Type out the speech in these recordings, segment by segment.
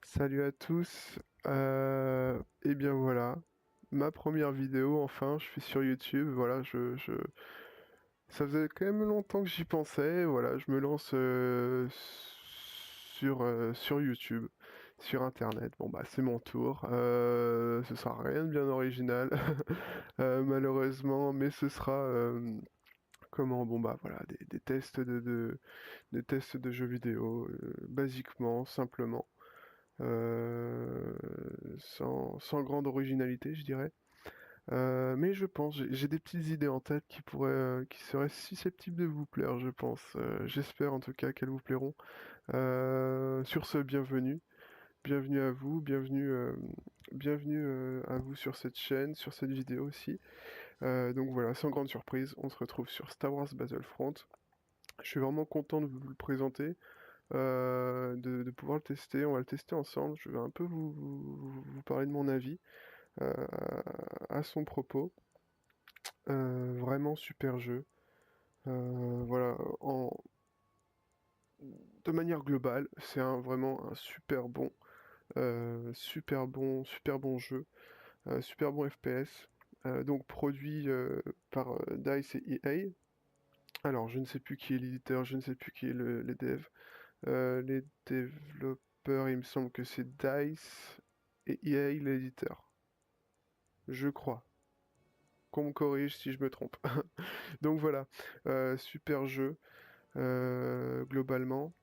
Salut à tous. Et bien voilà, ma première vidéo. Enfin, je suis sur YouTube. Voilà, ça faisait quand même longtemps que j'y pensais. Voilà, je me lance sur YouTube, sur Internet. Bon bah c'est mon tour. Ce sera rien de bien original, malheureusement, mais ce sera comment bon bah voilà des tests des tests de jeux vidéo, basiquement, simplement. euh, sans grande originalité, je dirais. Mais je pense, j'ai des petites idées en tête qui seraient susceptibles de vous plaire, je pense. J'espère en tout cas qu'elles vous plairont. Sur ce, bienvenue à vous, bienvenue à vous sur cette chaîne, sur cette vidéo aussi. Donc voilà, sans grande surprise, on se retrouve sur Star Wars Battlefront. Je suis vraiment content de vous le présenter. De pouvoir le tester. On va le tester ensemble. Je vais un peu vous parler de mon avis euh, à son propos. Vraiment super jeu. Voilà, de manière globale, c'est vraiment un super bon jeu, super bon FPS. Donc produit par DICE et EA. Alors, je ne sais plus qui est l'éditeur, je ne sais plus qui est les devs. Les développeurs, il me semble que c'est DICE et EA l'éditeur. Je crois. Qu'on me corrige si je me trompe. Donc voilà, super jeu, globalement.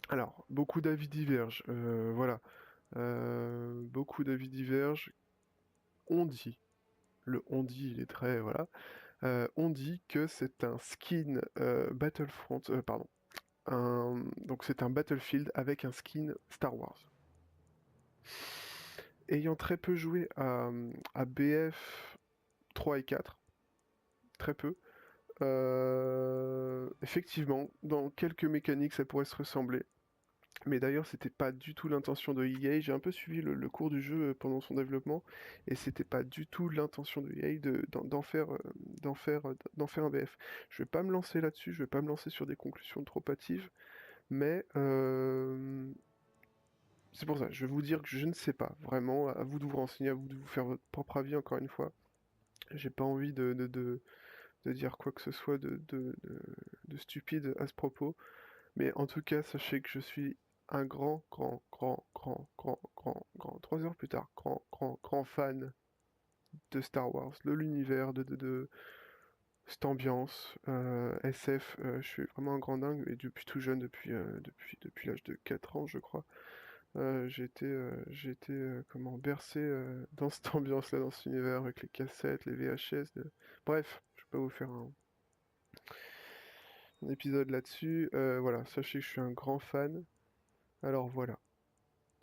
Alors, beaucoup d'avis divergent. Voilà, beaucoup d'avis divergent. On dit, le on dit, il est très, voilà. On dit que c'est un skin Battlefront, pardon. Donc c'est un Battlefield avec un skin Star Wars. Ayant très peu joué à BF 3 et 4, très peu, effectivement, dans quelques mécaniques, ça pourrait se ressembler. Mais d'ailleurs, c'était pas du tout l'intention de EA. J'ai un peu suivi le cours du jeu pendant son développement, et c'était pas du tout l'intention de EA d'en faire un BF. Je vais pas me lancer là-dessus, je vais pas me lancer sur des conclusions trop hâtives, mais c'est pour ça, je vais vous dire que je ne sais pas, vraiment, à vous de vous renseigner, à vous de vous faire votre propre avis, encore une fois. J'ai pas envie de dire quoi que ce soit de stupide à ce propos. Mais en tout cas, sachez que je suis un grand, 3 heures plus tard, grand fan de Star Wars, de l'univers, de cette ambiance, SF. Je suis vraiment un grand dingue, et depuis tout jeune, depuis l'âge de 4 ans, je crois. J'ai été comment, bercé dans cette ambiance-là, dans cet univers, avec les cassettes, les VHS. Bref, je vais pas vous faire un épisode là-dessus. Voilà, sachez que je suis un grand fan. Alors voilà.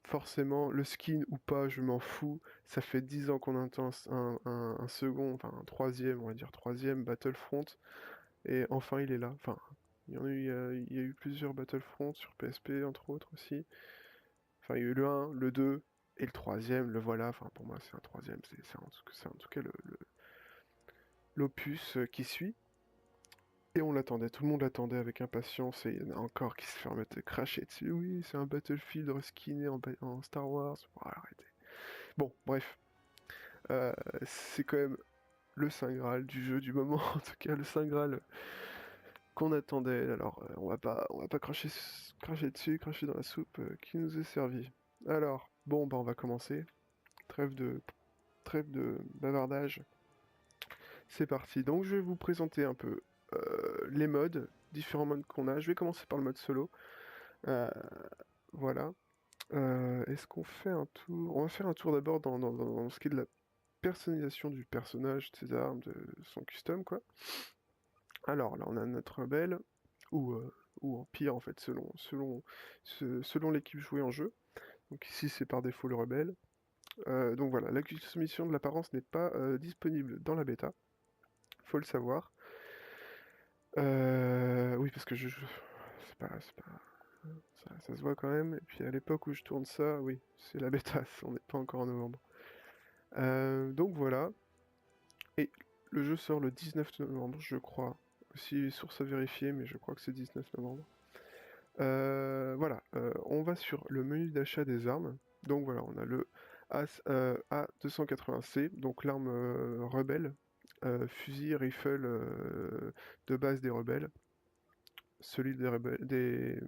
Forcément, le skin ou pas, je m'en fous. Ça fait 10 ans qu'on attend un second, enfin un troisième, on va dire troisième Battlefront. Et enfin, il est là. Enfin, il y a eu plusieurs Battlefront sur PSP, entre autres aussi. Enfin, il y a eu le un, le 2 et le troisième, le voilà. Enfin, pour moi, c'est un troisième. C'est en tout cas l'opus qui suit. Et on l'attendait, tout le monde l'attendait avec impatience, et il y en a encore qui se ferment de cracher dessus. Oui, c'est un Battlefield reskiné en Star Wars. Bon, arrêtez. Bon, bref. C'est quand même le Saint Graal du jeu du moment, en tout cas le Saint Graal qu'on attendait. Alors on va pas cracher dessus, cracher dans la soupe qui nous est servie. Alors, bon bah on va commencer. Trêve de, trêve de bavardage. C'est parti. Donc je vais vous présenter un peu les modes, différents modes qu'on a. Je vais commencer par le mode solo. Euh, voilà. Est-ce qu'on fait un tour? On va faire un tour d'abord dans ce qui est de la personnalisation du personnage, de ses armes, de son custom, quoi. Alors là, on a notre rebelle, ou en pire, en fait, selon l'équipe jouée en jeu. Donc ici, c'est par défaut le rebelle. Donc voilà, la customisation de l'apparence n'est pas disponible dans la bêta, faut le savoir. Oui, parce que c'est pas, ça se voit quand même. Et puis à l'époque où je tourne ça, oui, c'est la bêta, on n'est pas encore en novembre. Donc voilà, et le jeu sort le 19 novembre, je crois. Aussi, source à vérifier, mais je crois que c'est 19 novembre. Voilà, on va sur le menu d'achat des armes. Donc voilà, on a le A280C, donc l'arme rebelle, fusil, rifle de base des rebelles, celui de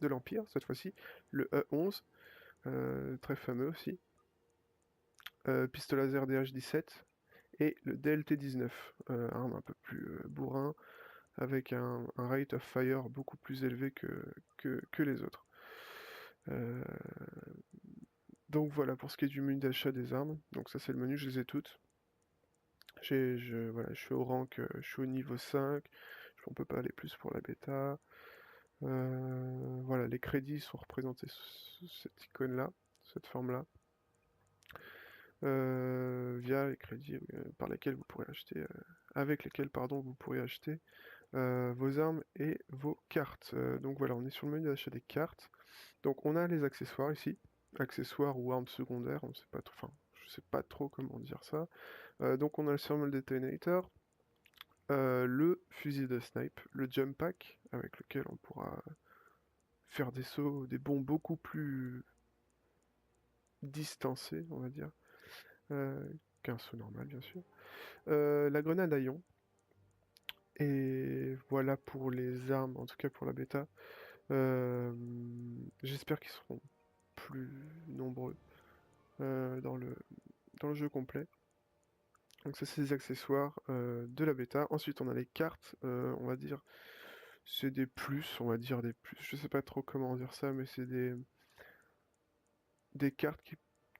l'Empire cette fois-ci, le E11, très fameux aussi, pistolet laser DH17 et le DLT-19, arme un peu plus bourrin, avec un rate of fire beaucoup plus élevé que les autres. Donc voilà pour ce qui est du menu d'achat des armes. Donc ça c'est le menu, je les ai toutes. Voilà, je suis au rank, je suis au niveau 5. On peut pas aller plus pour la bêta. Voilà, les crédits sont représentés sous cette icône-là, cette forme-là. Via les crédits par lesquels vous pourrez acheter, avec lesquels pardon, vous pourrez acheter vos armes et vos cartes. Donc voilà, on est sur le menu d'achat des cartes. Donc on a les accessoires ici, accessoires ou armes secondaires, on sait pas trop, enfin, je sais pas trop comment dire ça. Donc on a le Thermal Detonator, le fusil de snipe, le jump pack avec lequel on pourra faire des sauts, des bonds beaucoup plus distancés, on va dire, qu'un saut normal bien sûr. La grenade à ion. Et voilà pour les armes, en tout cas pour la bêta. J'espère qu'ils seront plus nombreux dans le jeu complet. Donc ça c'est les accessoires de la bêta. Ensuite on a les cartes, on va dire, c'est des plus, on va dire des plus. Je sais pas trop comment dire ça, mais c'est des cartes qui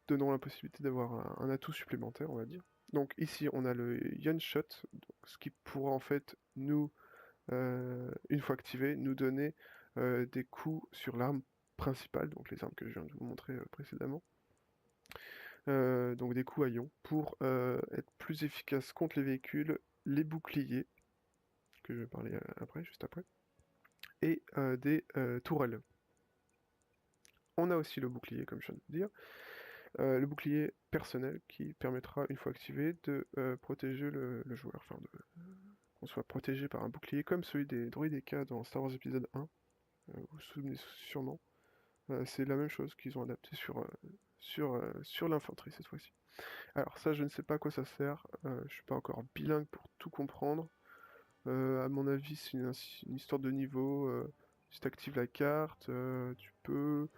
donneront la possibilité d'avoir un atout supplémentaire, on va dire. Donc ici on a le Yon Shot, ce qui pourra en fait nous, une fois activé, nous donner des coups sur l'arme principale, donc les armes que je viens de vous montrer précédemment. Donc des coups à ion pour être plus efficace contre les véhicules, les boucliers, que je vais parler après, juste après, et des tourelles. On a aussi le bouclier, comme je viens de vous dire, le bouclier personnel qui permettra, une fois activé, de protéger le joueur, enfin qu'on soit protégé par un bouclier comme celui des droïdeka dans Star Wars épisode 1, vous vous souvenez sûrement. C'est la même chose qu'ils ont adapté sur l'infanterie cette fois-ci. Alors ça, je ne sais pas à quoi ça sert, je suis pas encore bilingue pour tout comprendre. À mon avis, c'est une histoire de niveau. Si tu actives la carte, tu peux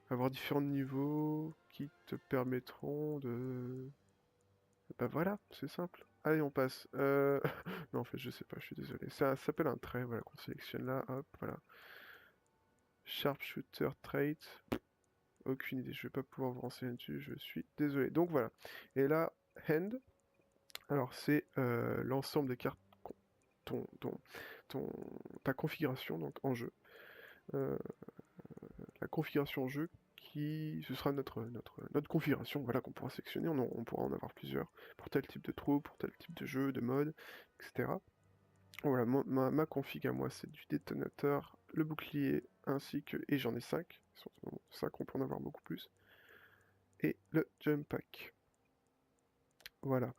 avoir différents niveaux qui te permettront de... Bah voilà, c'est simple. Allez, on passe. Non, en fait, je sais pas, je suis désolé. Ça s'appelle un trait, voilà, qu'on sélectionne là, hop, voilà. Sharpshooter trait. Aucune idée, je vais pas pouvoir vous renseigner dessus, je suis désolé. Donc voilà. Et là, hand, alors c'est l'ensemble des cartes, ton, ton, ton, ta configuration donc en jeu. Euh, la configuration en jeu ce sera notre configuration, voilà, qu'on pourra sélectionner, on pourra en avoir plusieurs, pour tel type de troupe, pour tel type de jeu, de mode, etc. Voilà, ma config à moi, c'est du détonateur, le bouclier, ainsi que, et j'en ai 5, 5, on peut en avoir beaucoup plus, et le jump pack. Voilà,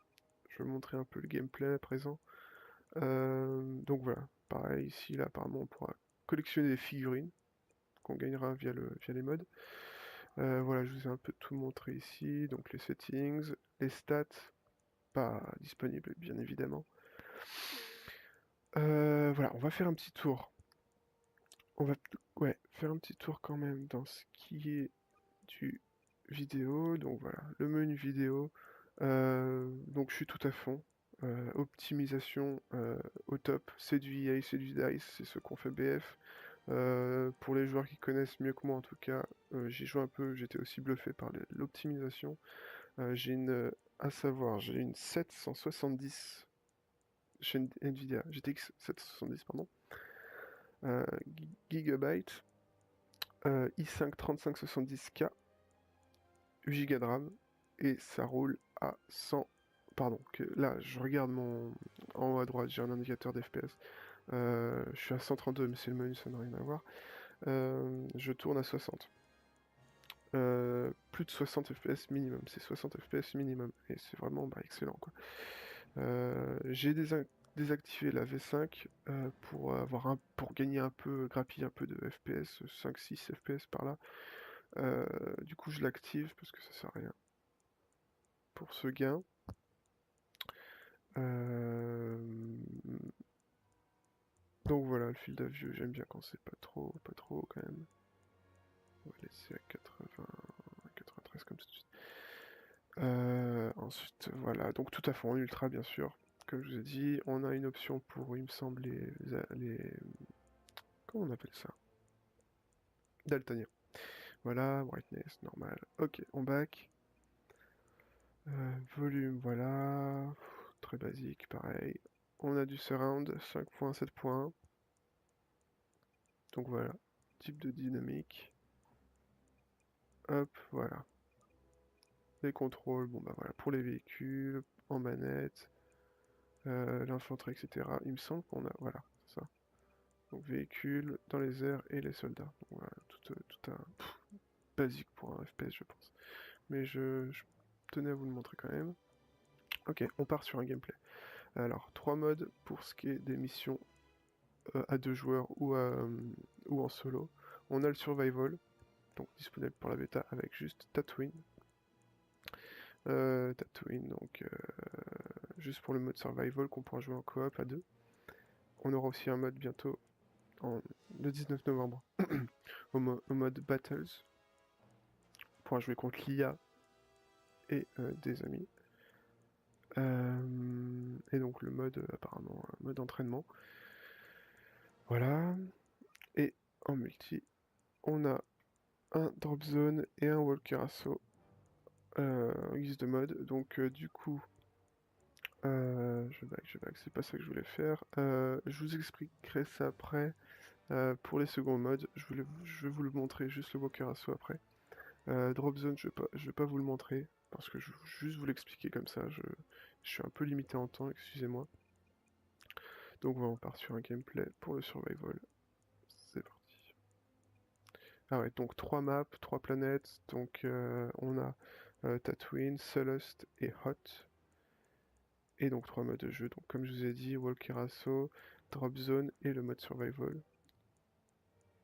je vais vous montrer un peu le gameplay à présent. Donc voilà, pareil, ici, là, apparemment, on pourra collectionner des figurines, qu'on gagnera via les modes. Voilà, je vous ai un peu tout montré ici, donc les settings, les stats, pas disponibles bien évidemment. Voilà, on va faire un petit tour. On va faire un petit tour quand même dans ce qui est du vidéo. Donc voilà, le menu vidéo. Donc je suis tout à fond. Optimisation au top. C'est du EA, c'est du DICE, c'est ce qu'on fait BF. Pour les joueurs qui connaissent mieux que moi en tout cas, j'y joue un peu, j'étais aussi bluffé par l'optimisation. J'ai une 770 chez Nvidia, GTX 770 pardon, gigabyte, i5 3570K, 8 Go de RAM, et ça roule à 100. Pardon, là je regarde en haut à droite, j'ai un indicateur d'FPS. Je suis à 132, mais c'est le menu, ça n'a rien à voir. Je tourne à 60. Plus de 60 FPS minimum, c'est 60 FPS minimum, et c'est vraiment excellent quoi. J'ai désactivé la V5 pour gagner un peu, grappiller un peu de FPS, 5-6 FPS par là. Du coup, je l'active parce que ça sert à rien. Pour ce gain. Donc voilà, le fil d'avieux, j'aime bien quand c'est pas trop quand même. On va laisser à 80, 93 comme ça. Ensuite, voilà, donc tout à fond en ultra, bien sûr. Comme je vous ai dit, on a une option pour, il me semble, comment on appelle ça? Daltonien. Voilà, brightness, normal. Ok, on back. Volume, voilà. Très basique, pareil. On a du surround, 5 points, 7 points. Donc voilà, type de dynamique. Hop, voilà. Les contrôles, bon bah voilà, pour les véhicules, en manette, l'infanterie, etc. Il me semble qu'on a, voilà, c'est ça. Donc véhicules dans les airs et les soldats. Donc voilà, tout un basique pour un FPS, je pense. Mais je tenais à vous le montrer quand même. Ok, on part sur un gameplay. Alors, 3 modes pour ce qui est des missions à 2 joueurs ou en solo. On a le survival, donc disponible pour la bêta avec juste Tatooine. Tatooine, donc juste pour le mode survival qu'on pourra jouer en coop à 2. On aura aussi un mode bientôt, le 19 novembre, au mode Battles. On pourra jouer contre l'IA et des amis. Et donc le mode, apparemment, mode entraînement. Voilà. Et en multi, on a un drop zone et un walker assaut en guise de mode. Donc du coup, je back, c'est pas ça que je voulais faire. Je vous expliquerai ça après. Pour les seconds modes, je vais vous le montrer, juste le walker assaut après. Drop zone, je vais pas vous le montrer, parce que je vais juste vous l'expliquer comme ça. Je suis un peu limité en temps, excusez-moi. Donc voilà, on part sur un gameplay pour le survival. C'est parti. Ah ouais, donc 3 maps, 3 planètes. Donc on a Tatooine, Sullust et Hot. Et donc 3 modes de jeu. Donc comme je vous ai dit, Walker Assault, Drop Zone et le mode survival.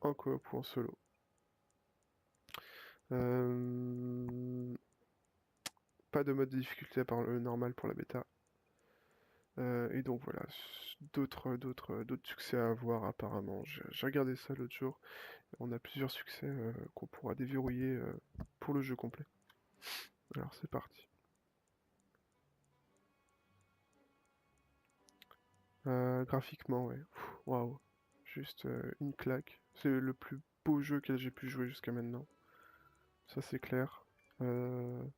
En coop ou en solo. Pas de mode de difficulté à part le normal pour la bêta. Et donc voilà, d'autres succès à avoir apparemment. J'ai regardé ça l'autre jour. On a plusieurs succès qu'on pourra déverrouiller pour le jeu complet. Alors c'est parti. Graphiquement, ouais. Waouh. Juste une claque. C'est le plus beau jeu que j'ai pu jouer jusqu'à maintenant. Ça c'est clair. On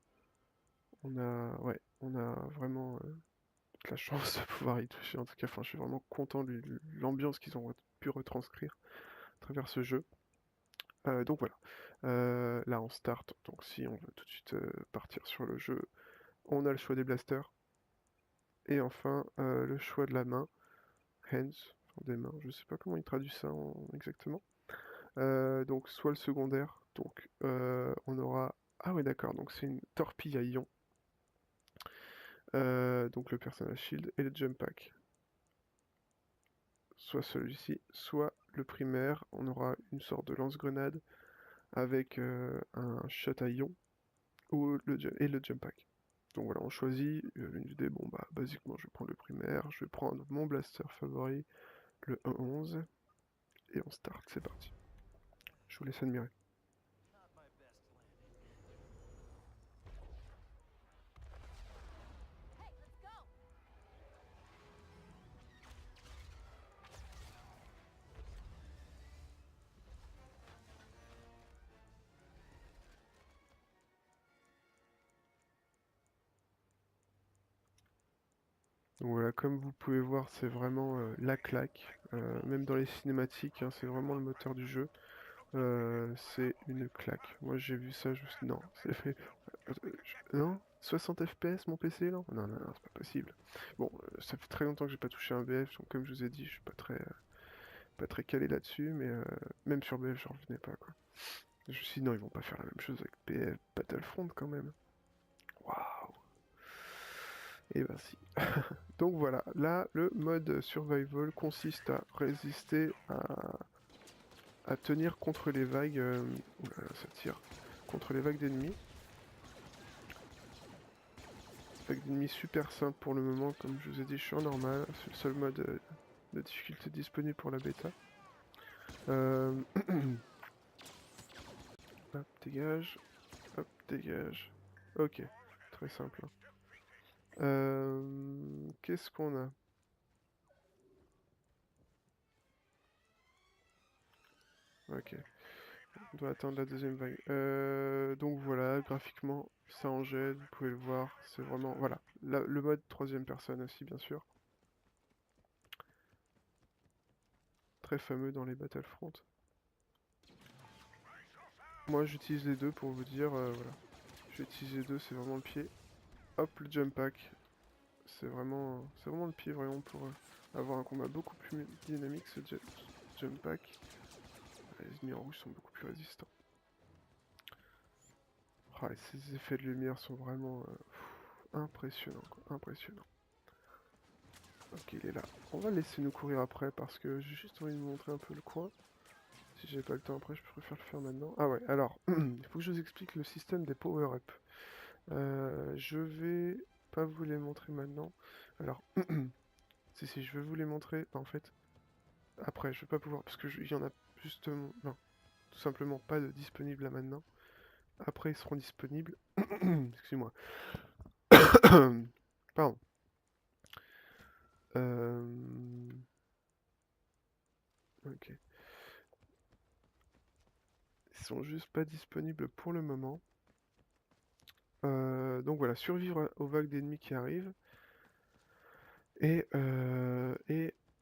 a vraiment de la chance de pouvoir y toucher. En tout cas, enfin, je suis vraiment content de l'ambiance qu'ils ont pu retranscrire à travers ce jeu. Donc voilà. Là, on start. Donc si on veut tout de suite partir sur le jeu, on a le choix des blasters. Et enfin, le choix de la main. Hands, enfin, des mains. Je sais pas comment ils traduisent ça exactement. Donc soit le secondaire. Donc on aura... Ah ouais, d'accord. Donc c'est une torpille à ion. Donc le personnage shield et le jump pack. Soit celui-ci, soit le primaire. On aura une sorte de lance-grenade avec un shot à ion et le jump pack. Donc voilà, on choisit une idée. Bon bah basiquement je vais prendre le primaire, je vais prendre mon blaster favori, le 1-11, et on start, c'est parti. Je vous laisse admirer. Donc voilà, comme vous pouvez voir, c'est vraiment la claque. Même dans les cinématiques, hein, c'est vraiment le moteur du jeu. C'est une claque. Moi j'ai vu ça, je me suis dit, non, c'est fait. Non? 60 FPS mon PC là? Non, non, non, c'est pas possible. Bon, ça fait très longtemps que j'ai pas touché un BF, donc comme je vous ai dit, je suis pas très calé là-dessus, mais même sur BF, j'en revenais pas quoi. Je me suis dit, non, ils vont pas faire la même chose avec BF Battlefront quand même. Waouh! Et ben si. Donc voilà, là, le mode survival consiste à résister à tenir contre les vagues. Oula, ça tire. Contre les vagues d'ennemis. Vagues d'ennemis super simple pour le moment, comme je vous ai dit, je suis en normal. C'est le seul mode de difficulté disponible pour la bêta. Hop, dégage. Hop, dégage. Ok, très simple. Qu'est-ce qu'on a? Ok, on doit attendre la deuxième vague. Donc voilà, graphiquement, ça en jette, vous pouvez le voir, c'est vraiment... Voilà, le mode troisième personne aussi, bien sûr. Très fameux dans les Battlefront. Moi, j'utilise les deux pour vous dire, voilà. J'utilise les deux, c'est vraiment le pied. Hop, le jump pack. C'est vraiment le pied, vraiment, pour avoir un combat beaucoup plus dynamique, ce jump pack. Les ennemis en rouge sont beaucoup plus résistants. Ah, et ces effets de lumière sont vraiment impressionnants, quoi, impressionnants. Ok, il est là. On va le laisser nous courir après parce que j'ai juste envie de vous montrer un peu le coin. Si j'ai pas le temps après, je préfère le faire maintenant. Ah ouais, alors, il faut que je vous explique le système des power-up. Je vais pas vous les montrer maintenant. Alors, si, je vais vous les montrer, en fait, après, je vais pas pouvoir, parce que il y en a justement, non, tout simplement pas de disponibles là maintenant. Après, ils seront disponibles. Excuse-moi. Pardon. Ok. Ils sont juste pas disponibles pour le moment. Donc voilà, survivre aux vagues d'ennemis qui arrivent. Et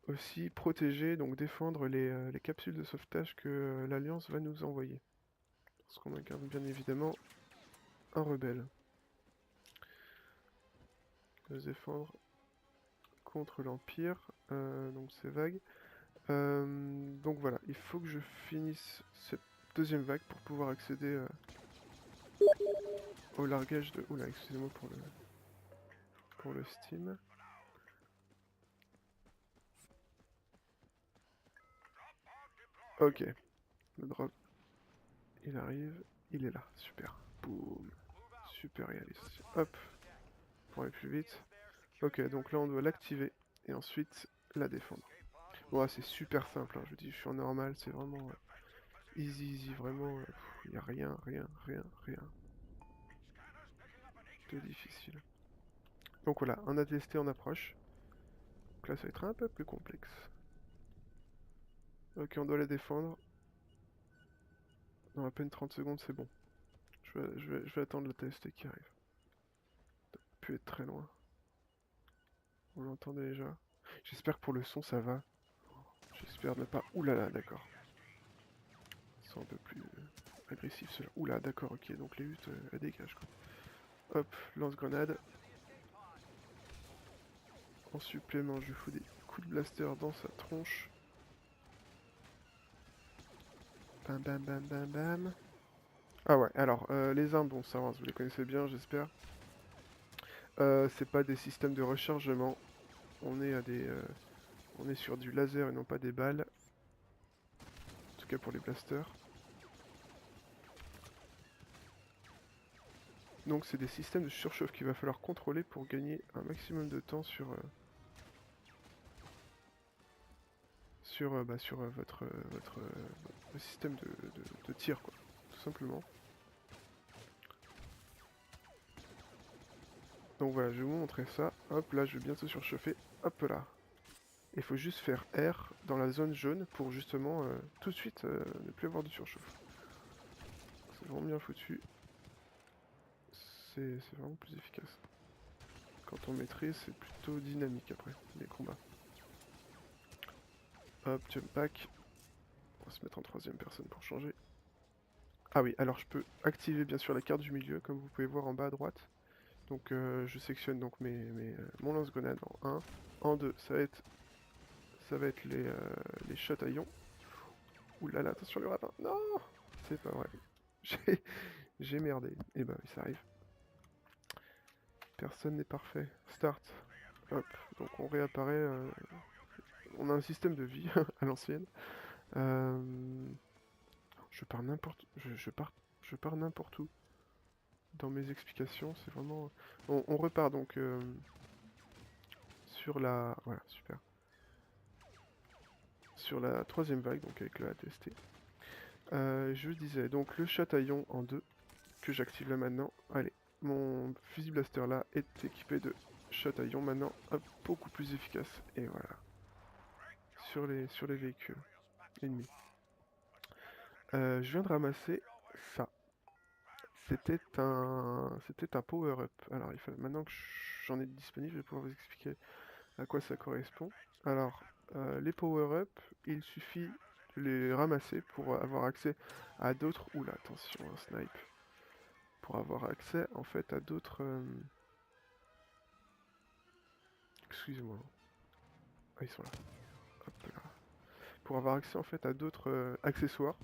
aussi protéger, donc défendre les capsules de sauvetage que l'Alliance va nous envoyer. Parce qu'on incarne bien évidemment un rebelle. On va se défendre contre l'Empire, donc ces vagues. Donc voilà, il faut que je finisse cette deuxième vague pour pouvoir accéder au largage de... Oula, excusez-moi pour le Steam. Ok, le drop, il arrive, il est là, super. Boum, super réaliste. Hop, pour aller plus vite. Ok, donc là on doit l'activer et ensuite la défendre. Bon, c'est super simple, hein, je vous dis, je suis en normal, c'est vraiment easy, vraiment, il n'y a rien de difficile. Donc voilà, on a testé en approche. Donc là ça va être un peu plus complexe. Ok, on doit la défendre. Dans à peine 30 secondes, c'est bon. Je vais attendre le TST qui arrive. Ça peut être très loin. On l'entend déjà. J'espère que pour le son ça va. J'espère ne pas... Ouh là là, d'accord. Ils sont un peu plus agressifs ceux-là. Ouh là, d'accord, ok. Donc les huttes, elles dégagent quoi. Hop, lance-grenade. En supplément, je lui fous des coups de blaster dans sa tronche. Bam bam bam bam bam. Ah ouais, alors, les armes, bon ça va, vous les connaissez bien, j'espère. C'est pas des systèmes de rechargement. On est à on est sur du laser et non pas des balles. En tout cas pour les blasters. Donc c'est des systèmes de surchauffe qu'il va falloir contrôler pour gagner un maximum de temps sur votre système de tir, quoi, tout simplement. Donc voilà, je vais vous montrer ça. Hop, là je vais bientôt surchauffer. Hop là. Il faut juste faire R dans la zone jaune pour justement tout de suite ne plus avoir de surchauffe. C'est vraiment bien foutu. C'est vraiment plus efficace. Quand on maîtrise, c'est plutôt dynamique après, les combats. Hop, jump pack. On va se mettre en troisième personne pour changer. Ah oui, alors je peux activer bien sûr la carte du milieu, comme vous pouvez voir en bas à droite. Donc je sectionne donc mon lance-grenade en 1. En 2, ça va être les shots à ion. Ouh là là, attention le rapin. Non, c'est pas vrai. J'ai merdé. Et bah oui, ça arrive. Personne n'est parfait. Start. Hop, donc on réapparaît. On a un système de vie à l'ancienne. Je pars n'importe... Je pars n'importe où. Dans mes explications, c'est vraiment... On repart donc sur la... Voilà, super. Sur la troisième vague, donc avec le ATST. Je disais, donc le chataillon en 2, que j'active là maintenant. Allez, mon fusil blaster là est équipé de chataillon maintenant, hop, beaucoup plus efficace. Et voilà, sur les véhicules ennemis. Je viens de ramasser ça. C'était un power-up. Alors, maintenant que j'en ai disponible, je vais pouvoir vous expliquer à quoi ça correspond. Alors, les power-up, il suffit de les ramasser pour avoir accès à d'autres... Oula, attention, un snipe. Pour avoir accès, en fait, à d'autres... Excusez-moi. Ah, ils sont là. Hop là. Pour avoir accès, en fait, à d'autres accessoires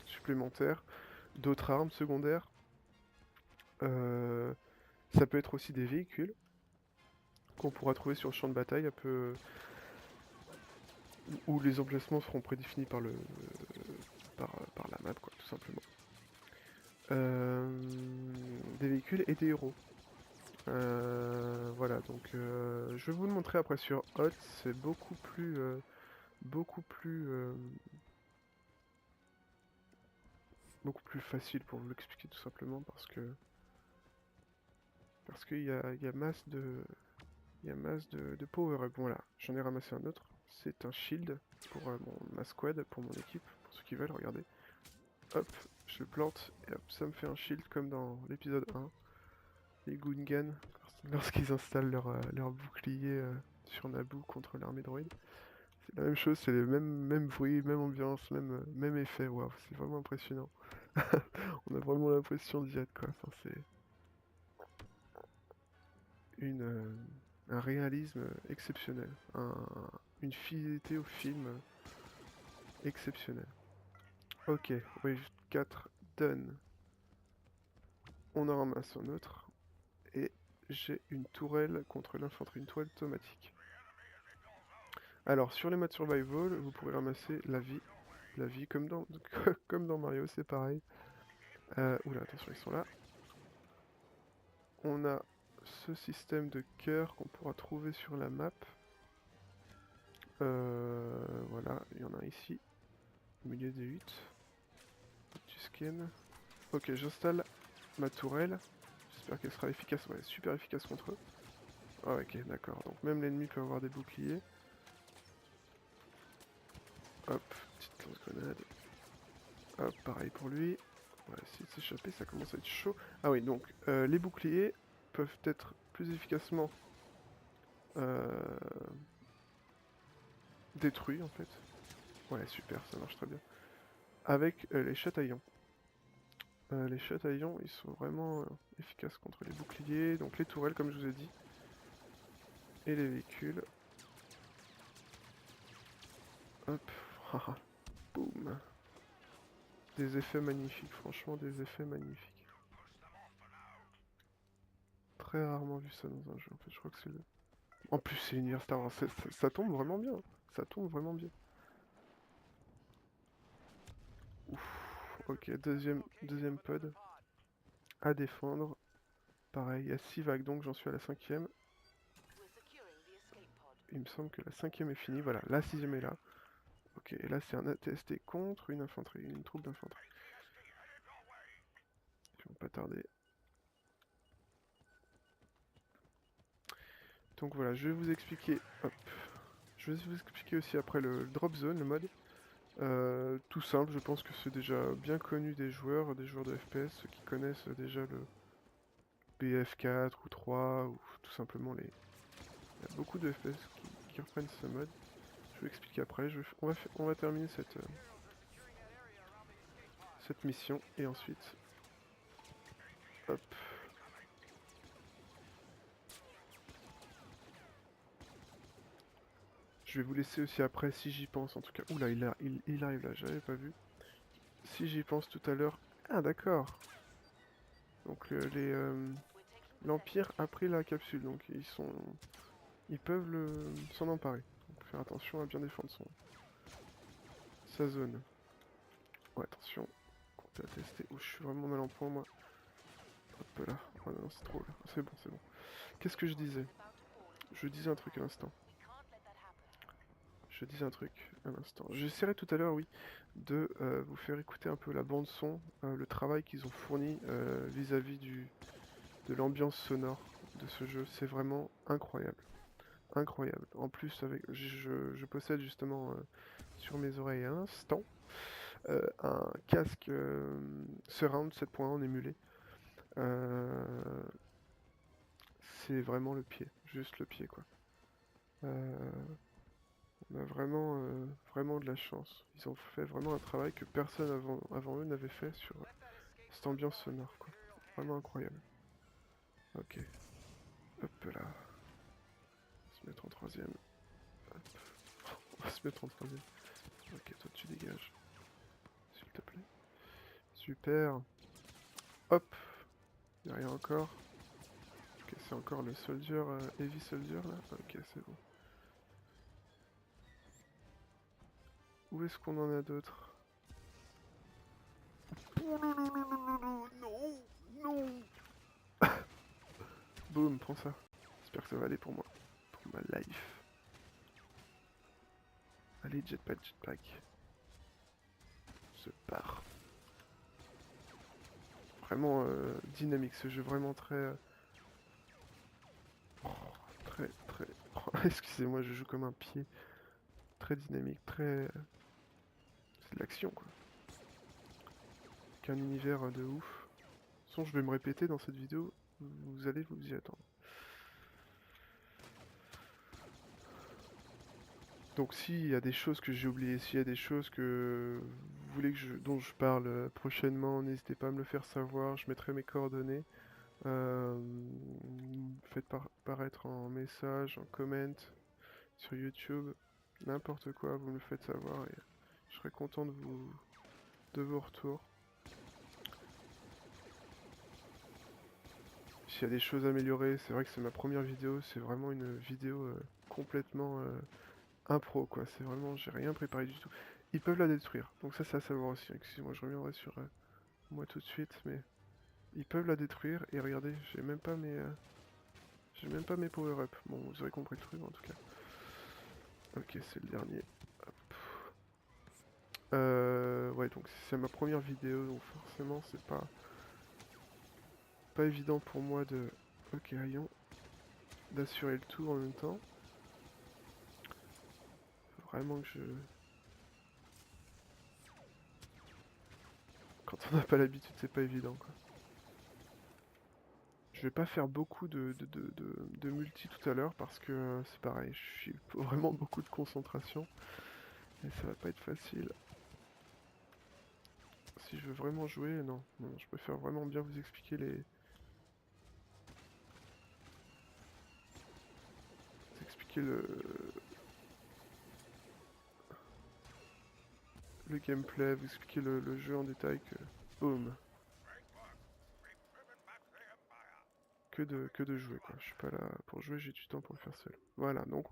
supplémentaires, d'autres armes secondaires. Ça peut être aussi des véhicules qu'on pourra trouver sur le champ de bataille, un peu où les emplacements seront prédéfinis par par la map, quoi, tout simplement. Des véhicules et des héros. Voilà, donc je vais vous le montrer après sur Hot, c'est beaucoup plus, beaucoup plus facile pour vous l'expliquer tout simplement parce qu'il y a masse de power-up. Voilà, j'en ai ramassé un autre. C'est un shield pour ma squad, pour mon équipe, pour ceux qui veulent, regardez. Hop, je le plante et hop, ça me fait un shield comme dans l'épisode 1. Les Gungans, lorsqu'ils installent leur bouclier sur Naboo contre l'armée droïde. C'est la même chose, c'est les mêmes bruits, même ambiance, même effet. Waouh, c'est vraiment impressionnant. On a vraiment l'impression d'y être, quoi. Enfin, c'est un réalisme exceptionnel, une fidélité au film exceptionnelle. Ok, Wave 4 done. On en ramasse un autre. Et j'ai une tourelle contre l'infanterie, une tourelle automatique. Alors, sur les modes survival, vous pourrez ramasser la vie. La vie, comme dans, comme dans Mario, c'est pareil. Oula, attention, ils sont là. On a ce système de cœur qu'on pourra trouver sur la map. Voilà, il y en a ici, au milieu des huttes. Du skin. Ok, j'installe ma tourelle. J'espère qu'elle sera efficace. Ouais, super efficace contre eux. Ah, ok, d'accord. Donc même l'ennemi peut avoir des boucliers. Hop, petite lance-grenade. Hop, pareil pour lui. On va essayer de s'échapper, ça commence à être chaud. Ah oui, donc les boucliers peuvent être plus efficacement détruits en fait. Ouais, super, ça marche très bien. Avec les chataillons. Les chataillons, ils sont vraiment efficaces contre les boucliers, donc les tourelles comme je vous ai dit. Et les véhicules. Hop, haha, boum. Des effets magnifiques, franchement des effets magnifiques. Très rarement vu ça dans un jeu en fait, je crois que c'est le... En plus c'est l'univers Star Wars, ça tombe vraiment bien, ça tombe vraiment bien. Ouf, ok, deuxième pod à défendre. Pareil, il y a 6 vagues donc j'en suis à la 5ème. Il me semble que la 5ème est finie, voilà, la 6ème est là. Ok, et là c'est un ATST contre une infanterie, une troupe d'infanterie. Qui vont pas tarder. Donc voilà, je vais vous expliquer, hop, je vais vous expliquer aussi après le drop zone, le mode. Tout simple, je pense que c'est déjà bien connu des joueurs de FPS, ceux qui connaissent déjà le BF4 ou 3 ou tout simplement les... Il y a beaucoup de FPS qui reprennent ce mode. Je vais expliquer après, on va terminer cette mission et ensuite... Hop. Je vais vous laisser aussi après si j'y pense en tout cas. Oula, il arrive là, j'avais pas vu. Si j'y pense tout à l'heure... Ah d'accord. Donc l'Empire a pris la capsule, donc ils peuvent s'en emparer. Donc faire attention à bien défendre sa zone. Ouais, attention. à tester. Oh, je suis vraiment mal en point, moi. Hop là. Oh non, c'est trop là. C'est bon, c'est bon. Qu'est-ce que je disais? Je disais un truc à l'instant. Je disais un truc à l'instant. J'essaierai tout à l'heure, oui, de vous faire écouter un peu la bande son, le travail qu'ils ont fourni vis-à-vis de l'ambiance sonore de ce jeu. C'est vraiment incroyable. Incroyable. En plus, je possède justement sur mes oreilles à l'instant un casque Surround 7.1 en émulé. C'est vraiment le pied, juste le pied quoi. On a vraiment de la chance. Ils ont fait vraiment un travail que personne avant eux n'avait fait sur cette ambiance sonore quoi. Vraiment incroyable. Ok, hop là. On va se mettre en troisième. Hop. On va se mettre en troisième. Ok, toi tu dégages. S'il te plaît. Super. Hop. Y'a rien encore. Ok, c'est encore le soldier, heavy soldier là. Ok, c'est bon. Où est-ce qu'on en a d'autres? Oh non, non, non, non, non, non, non, non. Boum, prends ça. J'espère que ça va aller pour moi. Pour ma life. Allez, jetpack, jetpack. Se part. Vraiment dynamique ce jeu, vraiment très... oh, très, très... oh, excusez-moi, je joue comme un pied. Très dynamique, très... c'est de l'action quoi. Qu'un univers de ouf. De toute façon, je vais me répéter dans cette vidéo. Vous allez vous y attendre. Donc s'il y a des choses que j'ai oubliées, s'il y a des choses que vous voulez dont je parle prochainement, n'hésitez pas à me le faire savoir, je mettrai mes coordonnées. Faites paraître en message, en comment, sur YouTube, n'importe quoi, vous me le faites savoir et je serai content de vos retours. S'il y a des choses à améliorer, c'est vrai que c'est ma première vidéo, c'est vraiment une vidéo complètement impro quoi, c'est vraiment, j'ai rien préparé du tout. Ils peuvent la détruire, donc ça c'est à savoir aussi, excusez-moi je reviendrai sur moi tout de suite, mais ils peuvent la détruire, et regardez, j'ai même pas mes power-up, bon vous aurez compris le truc en tout cas. Ok c'est le dernier. Hop. Ouais donc c'est ma première vidéo, donc forcément c'est pas évident pour moi de... Ok rayon, d'assurer le tout en même temps. Faut vraiment que je... Quand on n'a pas l'habitude c'est pas évident quoi. Je vais pas faire beaucoup de multi tout à l'heure parce que c'est pareil, je suis vraiment beaucoup de concentration et ça va pas être facile. Si je veux vraiment jouer, non, non, je préfère vraiment bien vous expliquer le gameplay, vous expliquer le jeu en détail que... Boum. Que de jouer quoi, je suis pas là pour jouer, j'ai du temps pour le faire seul. Voilà, donc...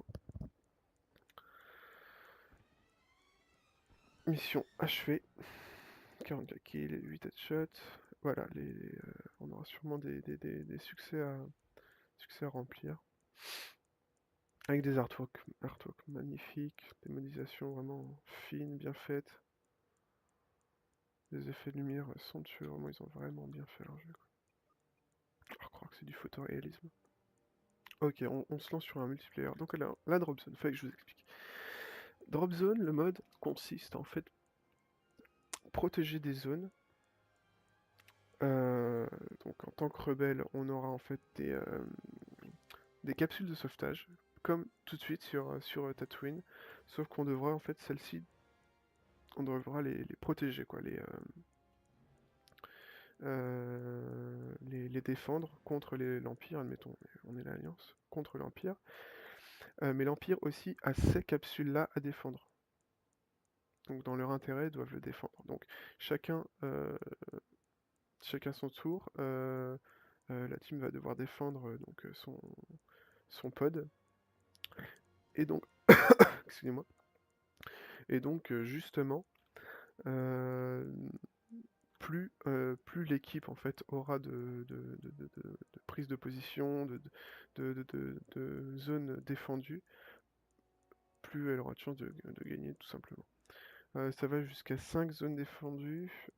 Mission achevée. 44 kills, 8 headshots. Voilà, on aura sûrement des succès à remplir. Avec des artworks magnifiques, des modélisations vraiment fines, bien faites. Des effets de lumière somptueux, vraiment ils ont vraiment bien fait leur jeu. Je crois que c'est du photoréalisme. Ok, on se lance sur un multiplayer. Donc alors, la drop zone, fallait que je vous explique. Drop zone, le mode consiste en fait protéger des zones. Donc en tant que rebelle, on aura en fait des capsules de sauvetage, comme tout de suite sur Tatooine, sauf qu'on devra en fait celles-ci, on devra les protéger quoi, les défendre contre l'Empire, admettons, on est l'Alliance, contre l'Empire. Mais l'Empire aussi a ces capsules-là à défendre. Donc dans leur intérêt, ils doivent le défendre. Donc chacun, chacun son tour, la team va devoir défendre donc, son pod. Et donc, excusez-moi. Et donc justement, plus, plus l'équipe en fait aura de prise de position, de zone défendue, plus elle aura de chance de gagner tout simplement. Ça va jusqu'à 5 zones défendues,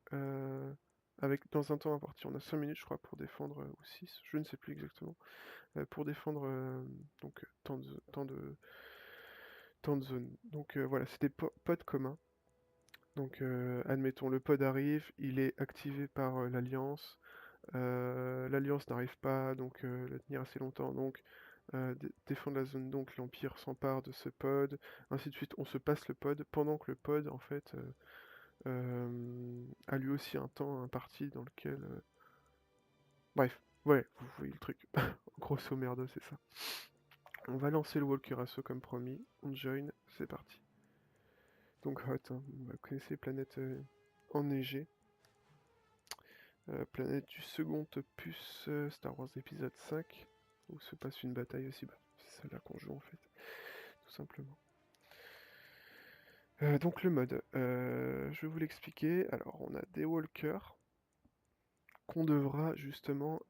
avec dans un temps imparti. On a 5 minutes je crois pour défendre, ou 6, je ne sais plus exactement, pour défendre donc tant de zones. Donc voilà, c'est des pods communs. Donc admettons le pod arrive, il est activé par l'Alliance. L'Alliance n'arrive pas donc la tenir assez longtemps, donc défendre la zone, donc l'Empire s'empare de ce pod, ainsi de suite. On se passe le pod pendant que le pod en fait a lui aussi un temps imparti dans lequel... Bref, ouais, vous voyez le truc. Grosso merdo, c'est ça. On va lancer le Walker Assault comme promis. On join, c'est parti. Donc hot, hein. Vous connaissez planète enneigée. Planète du second opus Star Wars épisode 5, où se passe une bataille aussi. Bah, c'est celle-là qu'on joue en fait, tout simplement. Donc le mode, je vais vous l'expliquer. Alors on a des walkers qu'on devra justement...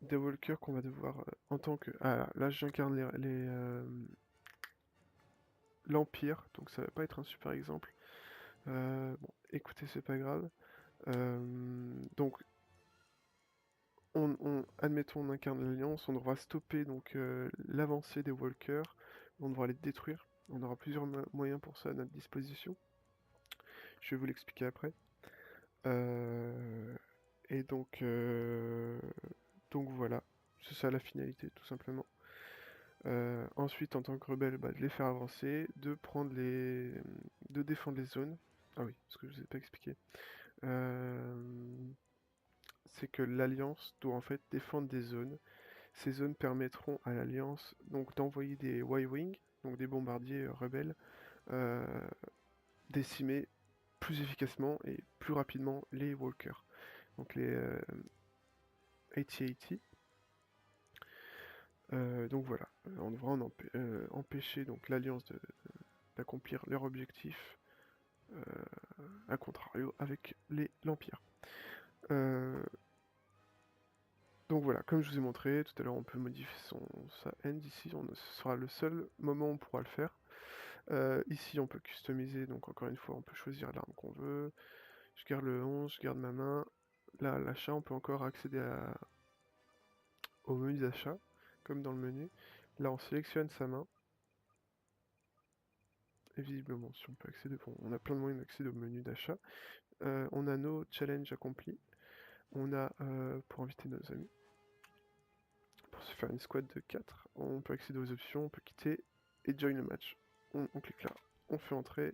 des walkers qu'on va devoir en tant que... Ah là j'incarne l'Empire, donc ça va pas être un super exemple. Bon, écoutez, c'est pas grave. Donc admettons, on incarne l'Alliance, on devra stopper donc l'avancée des Walkers, on devra les détruire. On aura plusieurs moyens pour ça à notre disposition. Je vais vous l'expliquer après. Et donc voilà, c'est ça la finalité tout simplement. Ensuite, en tant que rebelle, bah, de les faire avancer, de défendre les zones. Ah oui, ce que je vous ai pas expliqué. C'est que l'Alliance doit en fait défendre des zones. Ces zones permettront à l'Alliance donc d'envoyer des Y-Wing, donc des bombardiers rebelles, décimer plus efficacement et plus rapidement les Walkers, donc les AT-AT. Donc voilà, on devra empêcher donc l'Alliance d'accomplir leur objectif, à contrario avec l'Empire. Donc voilà, comme je vous ai montré, tout à l'heure on peut modifier sa end ici, ce sera le seul moment où on pourra le faire. Ici on peut customiser, donc encore une fois on peut choisir l'arme qu'on veut. Je garde le 11, je garde ma main. Là, l'achat, on peut encore accéder au menu d'achat, comme dans le menu. Là on sélectionne sa main. Et visiblement, si on peut accéder, bon, on a plein de moyens d'accéder au menu d'achat. On a nos challenges accomplis. On a, pour inviter nos amis, pour se faire une squad de 4, on peut accéder aux options, on peut quitter et join le match. On clique là, on fait entrer,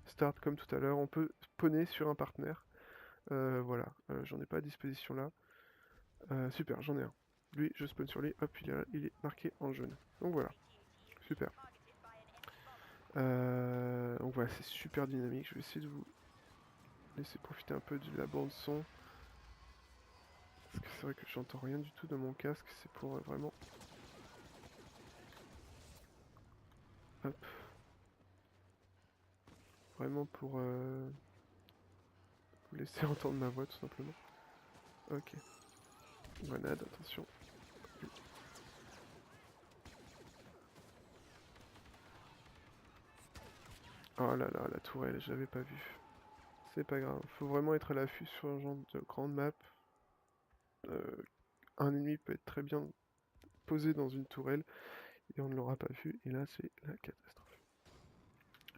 start comme tout à l'heure, on peut spawner sur un partenaire. Voilà, j'en ai pas à disposition là. Super, j'en ai un. Lui, je spawn sur lui, hop, il est marqué en jaune. Donc voilà, super. Donc voilà, c'est super dynamique. Je vais essayer de vous laisser profiter un peu de la bande son. Parce que c'est vrai que j'entends rien du tout de mon casque, c'est pour vraiment... Hop. Vraiment pour vous laisser entendre ma voix tout simplement. Ok. Grenade, attention. Oh là là, la tourelle, j'avais pas vu. C'est pas grave, faut vraiment être à l'affût sur un genre de grande map. Un ennemi peut être très bien posé dans une tourelle et on ne l'aura pas vu, et là c'est la catastrophe.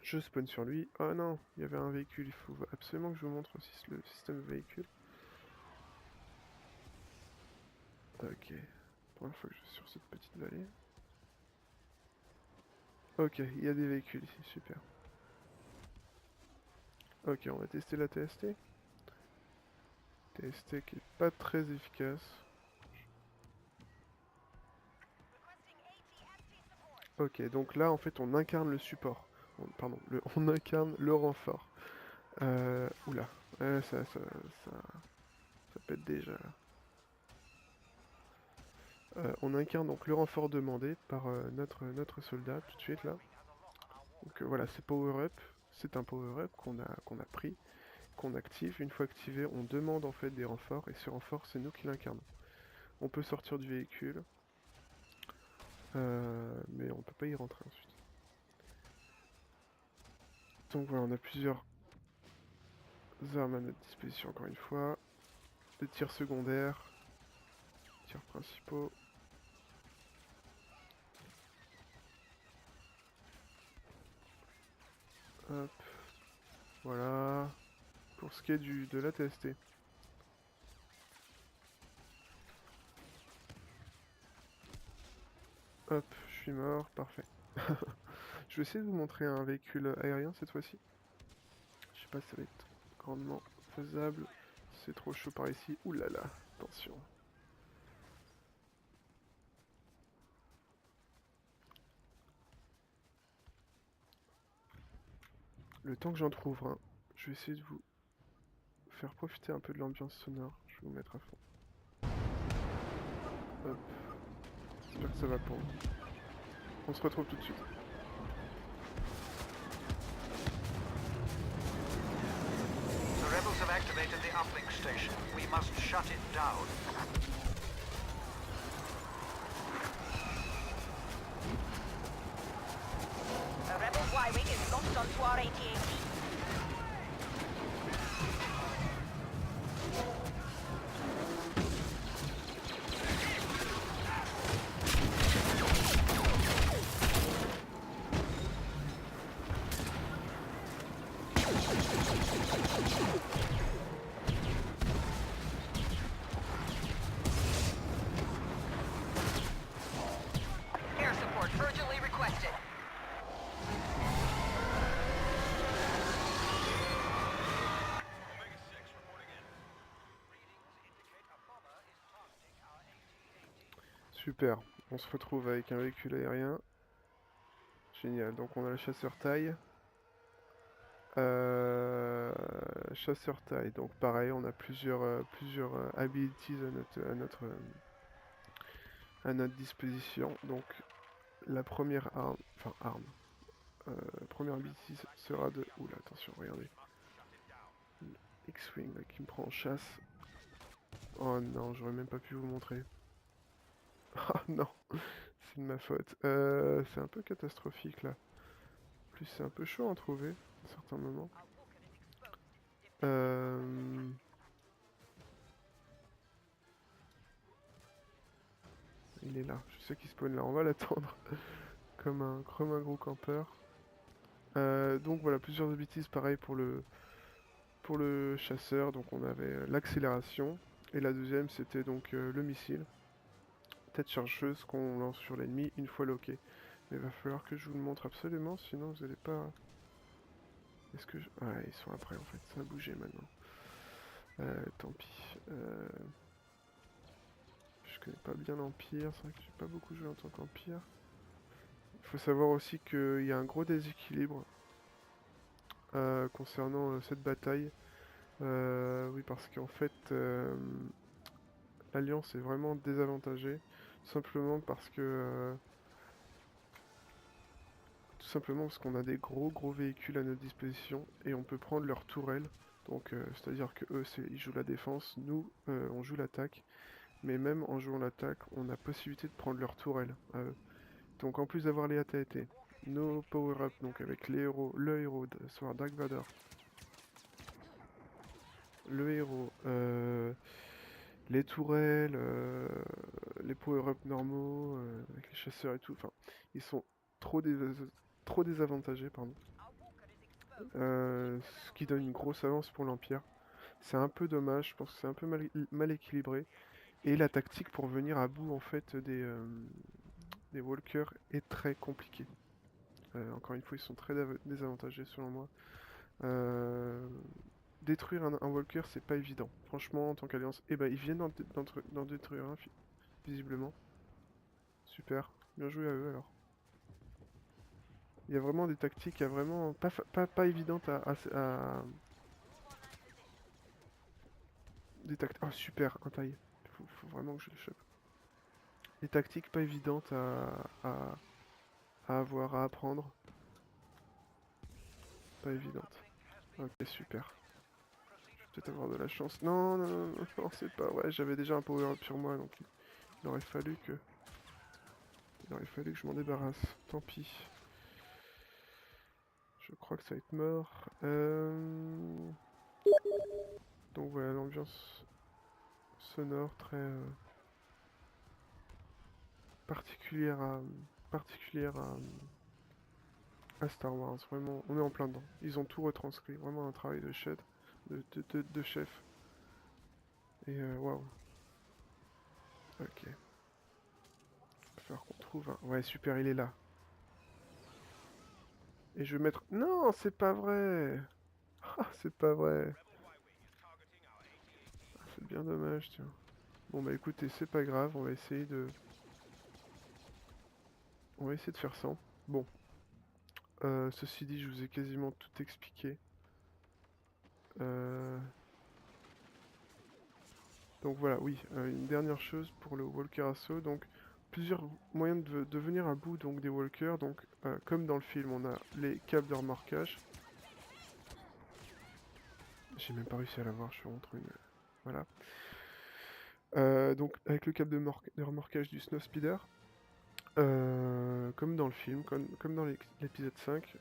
Je spawn sur lui. Oh non, il y avait un véhicule, il faut absolument que je vous montre aussi le système véhicule. Ok, première fois que je suis sur cette petite vallée. Ok, il y a des véhicules ici, super. Ok, on va tester la TST. TST qui est pas très efficace. Ok, donc là en fait on incarne le support. Pardon, on incarne le renfort. Oula, ça pète déjà là. On incarne donc le renfort demandé par notre soldat tout de suite là. Donc voilà, c'est power up, c'est un power up qu'on a pris. qu'on active. Une fois activé, on demande en fait des renforts, et ce renfort, c'est nous qui l'incarnons. On peut sortir du véhicule, mais on peut pas y rentrer ensuite. Donc voilà, on a plusieurs armes à notre disposition encore une fois. Des tirs secondaires, tirs principaux. Hop, voilà. Pour ce qui est de la TST. Hop, je suis mort, parfait. Je vais essayer de vous montrer un véhicule aérien cette fois-ci. Je sais pas si ça va être grandement faisable. C'est trop chaud par ici. Ouh là là, attention. Le temps que j'en trouve un, je vais essayer de vous faire profiter un peu de l'ambiance sonore. Je vais vous mettre à fond. Hop. J'espère que ça va pour vous. On se retrouve tout de suite. The rebels have activated the uplink station. We must shut it down. A rebel Y-wing is locked onto our AT-AT. Air support urgently requested. Omega 6 reporting in. Readings indicate a bomber is targeting our AT-AT. Super. On se retrouve avec un véhicule aérien. Génial. Donc on a le chasseur taille. Chasseur taille. Donc pareil, on a plusieurs abilities à notre disposition. Donc la première première ability sera de... Oula, attention, regardez. X-Wing qui me prend en chasse. Oh non, j'aurais même pas pu vous montrer. Oh non, c'est de ma faute. C'est un peu catastrophique là. En plus, c'est un peu chaud à en trouver à certains moments. Il est là, je sais qu'il spawn là, on va l'attendre comme un gros campeur. Donc voilà, plusieurs abilities pareil pour le chasseur. Donc on avait l'accélération, et la deuxième c'était donc le missile, tête chargeuse qu'on lance sur l'ennemi une fois loqué. Mais il va falloir que je vous le montre absolument, sinon vous allez pas... Est-ce que je... Ouais, ils sont après en fait, ça a bougé maintenant. Tant pis. Je connais pas bien l'Empire, c'est vrai que j'ai pas beaucoup joué en tant qu'Empire. Il faut savoir aussi qu'il y a un gros déséquilibre concernant cette bataille. Oui, parce qu'en fait, l'Alliance est vraiment désavantagée, simplement parce que... tout simplement parce qu'on a des gros véhicules à notre disposition, et on peut prendre leurs tourelles. Donc, c'est-à-dire que eux, ils jouent la défense, nous, on joue l'attaque. Mais même en jouant l'attaque, on a possibilité de prendre leurs tourelles à eux. Donc en plus d'avoir les AT-AT, nos power-up, donc avec le héros, soit Dark Vador, le héros, les tourelles, les power-up normaux, avec les chasseurs et tout, enfin, ils sont trop, trop désavantagés, pardon. Ce qui donne une grosse avance pour l'Empire. C'est un peu dommage, je pense que c'est un peu mal équilibré. Et la tactique pour venir à bout en fait des walkers est très compliquée. Encore une fois, ils sont très désavantagés selon moi. Détruire un walker, c'est pas évident. Franchement, en tant qu'alliance, eh ben, ils viennent d'en détruire un, visiblement. Super, bien joué à eux alors. Il y a vraiment des tactiques, il y a vraiment pas évidentes des tactiques. Oh super, un taille. Faut vraiment que je le chope. Des tactiques pas évidentes à avoir, à apprendre. Pas évidentes. Ok, super. peut-être avoir de la chance. Non, non, non, non, non, c'est pas vrai. J'avais déjà un power-up sur moi, donc il aurait fallu que... Il aurait fallu que je m'en débarrasse. Tant pis. Je crois que ça va être mort. Donc voilà, l'ambiance sonore très particulière à Star Wars. Vraiment, on est en plein dedans. Ils ont tout retranscrit. Vraiment un travail de chef. De chef. Et waouh. Ok. Il va falloir qu'on trouve un... Ouais, super, il est là. Et je vais mettre... Non, c'est pas vrai. Ah, c'est pas vrai. Ah, c'est bien dommage, tiens. Bon bah écoutez, c'est pas grave, on va essayer de... On va essayer de faire ça. Bon. Ceci dit, je vous ai quasiment tout expliqué. Euh, Donc voilà, oui, une dernière chose pour le Walker Assault. Donc plusieurs moyens de venir à bout donc, des Walkers. Donc comme dans le film, on a les câbles de remorquage. J'ai même pas réussi à l'avoir, je suis entre une... Voilà. Donc avec le câble de remorquage du Snowspeeder. Comme dans le film, comme dans l'épisode 5.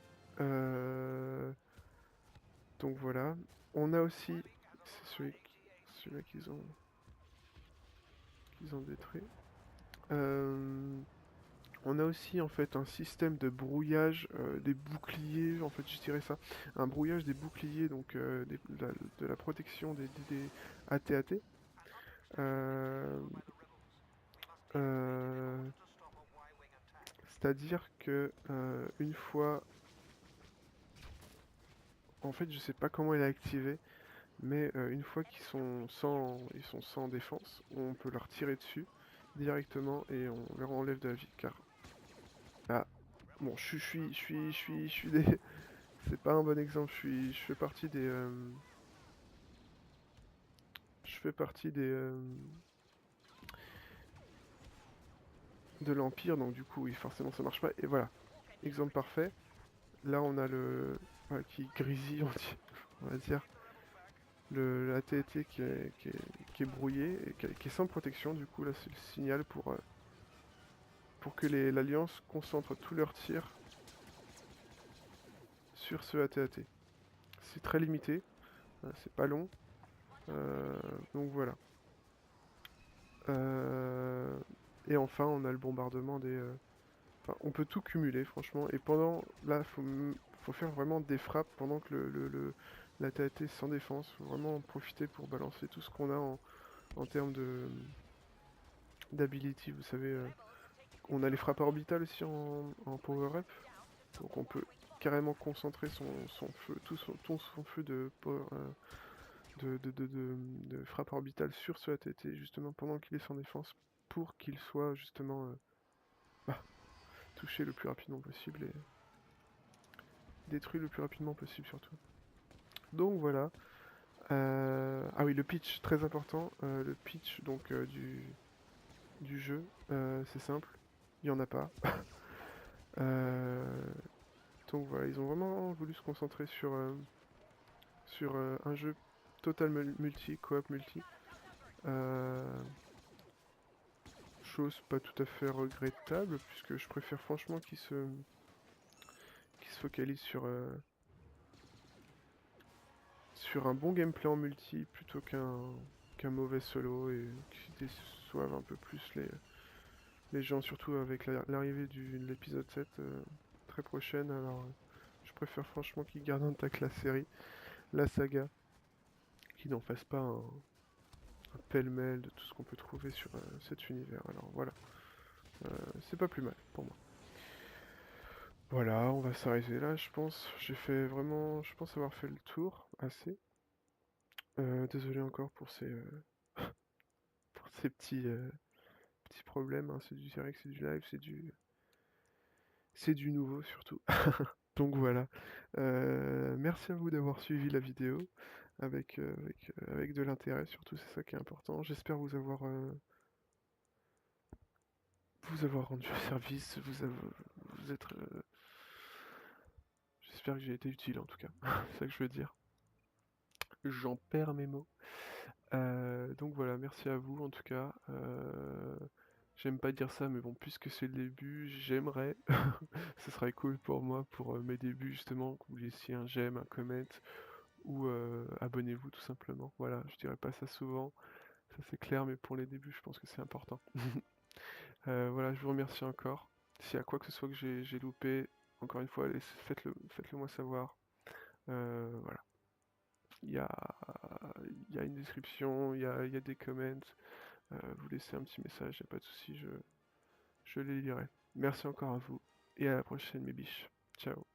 Donc voilà. On a aussi... C'est celui-là qu'ils ont détruit. On a aussi en fait un système de brouillage des boucliers, en fait je dirais ça, un brouillage des boucliers, donc de la protection des AT-AT. Euh, euh, C'est-à-dire que une fois, en fait je sais pas comment il est activé, mais une fois ils sont sans défense, on peut leur tirer dessus directement et on leur enlève de la vie. Car ah, bon, je suis des... C'est pas un bon exemple, je fais partie des... je fais partie des... de l'Empire, donc du coup, oui, forcément ça marche pas. Et voilà, exemple parfait. Là, on a le... qui grésille, on va dire. La TNT qui est brouillé, et qui est sans protection, du coup, là, c'est le signal pour que l'Alliance concentre tous leurs tirs sur ce AT-AT. C'est très limité, c'est pas long. Donc voilà. Et enfin, on a le bombardement des... Enfin, on peut tout cumuler, franchement. Et pendant... Là, faut faire vraiment des frappes pendant que la TAT est sans défense. Faut vraiment en profiter pour balancer tout ce qu'on a en termes d'ability. Vous savez, on a les frappes orbitales aussi en power-up. Donc on peut carrément concentrer son feu, tout son feu de frappe orbitale sur ce ATT, justement, pendant qu'il est sans défense, pour qu'il soit, justement, bah, touché le plus rapidement possible et détruit le plus rapidement possible, surtout. Donc voilà. Ah oui, le pitch, très important. Le pitch donc du jeu, c'est simple. Il n'y en a pas. Euh, donc voilà, ils ont vraiment voulu se concentrer sur un jeu total multi, coop multi. Chose pas tout à fait regrettable, puisque je préfère franchement qu'ils se focalisent sur un bon gameplay en multi plutôt qu'un mauvais solo, et qui déçoivent un peu plus les gens, surtout avec l'arrivée de l'épisode 7 très prochaine. Alors je préfère franchement qu'ils gardent intact la série, la saga, qu'ils n'en fassent pas un pêle-mêle de tout ce qu'on peut trouver sur cet univers. Alors voilà, c'est pas plus mal pour moi. Voilà, on va s'arrêter là, je pense. J'ai fait vraiment... Je pense avoir fait le tour, assez. Désolé encore pour pour ces petits problèmes, hein. C'est du direct, c'est du live, c'est du nouveau surtout. Donc voilà. Merci à vous d'avoir suivi la vidéo avec de l'intérêt, surtout c'est ça qui est important. J'espère vous avoir rendu service, vous être... J'espère que j'ai été utile en tout cas, c'est ça que je veux dire. j'en perds mes mots. Donc voilà, merci à vous en tout cas. J'aime pas dire ça, mais bon, puisque c'est le début, j'aimerais, ce serait cool pour moi, pour mes débuts justement, que vous laissiez un j'aime, un comment, ou abonnez-vous tout simplement. Voilà, je dirais pas ça souvent, ça c'est clair, mais pour les débuts, je pense que c'est important. Voilà, je vous remercie encore. S'il y a quoi que ce soit que j'ai loupé, encore une fois, faites-le moi savoir. Voilà. Il y a, il y a une description, il y a des comments. Vous laissez un petit message, il n'y a pas de souci, je les lirai. Merci encore à vous et à la prochaine mes biches. Ciao.